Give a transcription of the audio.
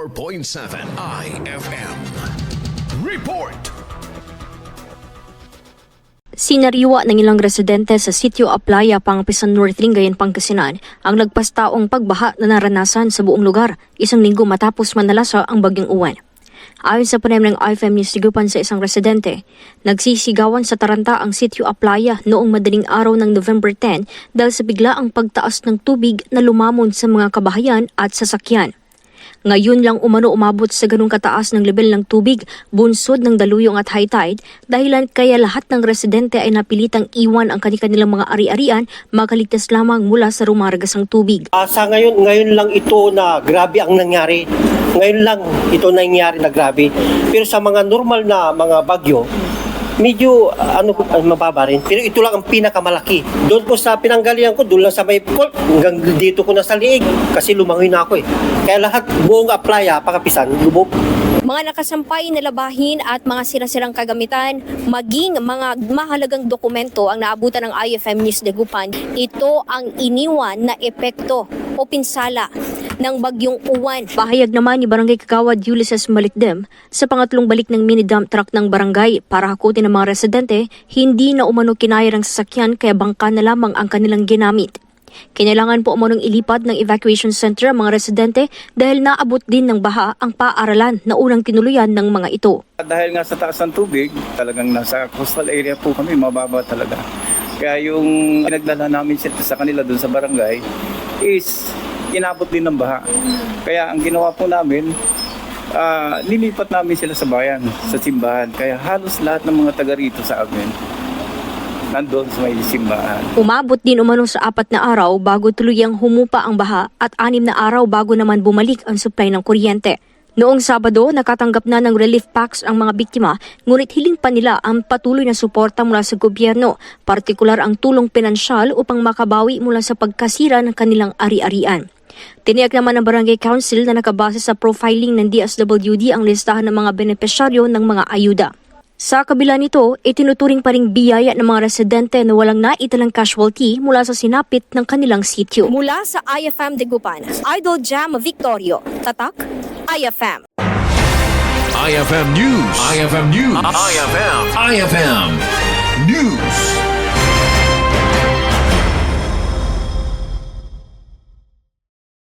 4.7 IFM. Report! Sinariwa ng ilang residente sa Sitio Aplaya, Pangapisan North, Lingayen, Pangasinan ang nagpastaong pagbaha na naranasan sa buong lugar isang linggo matapos manalasa ang bagyong Uwan. Ayon sa panayam ng IFM News Tigupan sa isang residente, nagsisigawan sa taranta ang Sitio Aplaya noong madaling araw ng November 10 dahil sa biglaang pagtaas ng tubig na lumamon sa mga kabahayan at sasakyan. Ngayon lang umabot sa ganung kataas ng level ng tubig, bunsod ng daluyong at high tide, dahilan kaya lahat ng residente ay napilitang iwan ang kanilang mga ari-arian, makaligtas lamang mula sa rumaragasang tubig. Sa ngayon lang ito na grabe ang nangyari. Ngayon lang ito nangyari na grabe. Pero sa mga normal na mga bagyo, medyo mababa rin. Pero ito lang ang pinakamalaki. Doon po sa pinanggalingan ko, doon lang sa may court, hanggang dito ko na sa liig kasi lumangoy na ako eh. Kaya lahat buong Aplaya, Pangapisan, lubog. Mga nakasampay na labahin at mga sirang kagamitan, maging mga mahalagang dokumento ang naabutan ng IFM News Tigupan. Ito ang iniwan na epekto o pinsala ng bagyong Uwan. Pahayag naman ni Barangay Kagawad Ulysses Malikdem sa pangatlong balik ng mini-dump truck ng barangay para hakutin ng mga residente, hindi na umano kinaya ng sasakyan kaya bangka na lamang ang kanilang ginamit. Kinailangan po umanong ilipad ng evacuation center ang mga residente dahil naabot din ng baha ang paaralan na unang tinuluyan ng mga ito. Dahil nga sa taas ng tubig, talagang nasa coastal area po kami, mababa talaga. Kaya yung pinagdala namin sa kanila doon sa barangay is inabot din ng baha. Kaya ang ginawa po namin, nilipat namin sila sa bayan, sa simbahan. Kaya halos lahat ng mga taga rito sa amin nandoon sa may simbahan. Umabot din umano sa 4 na araw bago tuluyang humupa ang baha at 6 na araw bago naman bumalik ang supply ng kuryente. Noong Sabado, nakatanggap na ng relief packs ang mga biktima, ngunit hiling pa nila ang patuloy na suporta mula sa gobyerno, partikular ang tulong pinansyal upang makabawi mula sa pagkasira ng kanilang ari-arian. Tiniyak naman ng Barangay Council na nakabase sa profiling ng DSWD ang listahan ng mga benepisyaryo ng mga ayuda. Sa kabila nito, itinuturing pa ring biyaya ng mga residente na walang naitalang casualty mula sa sinapit ng kanilang sityo. Mula sa IFM Tigupan, Idol Jam Victorio, Tatak, IFM. IFM News. IFM News. IFM News.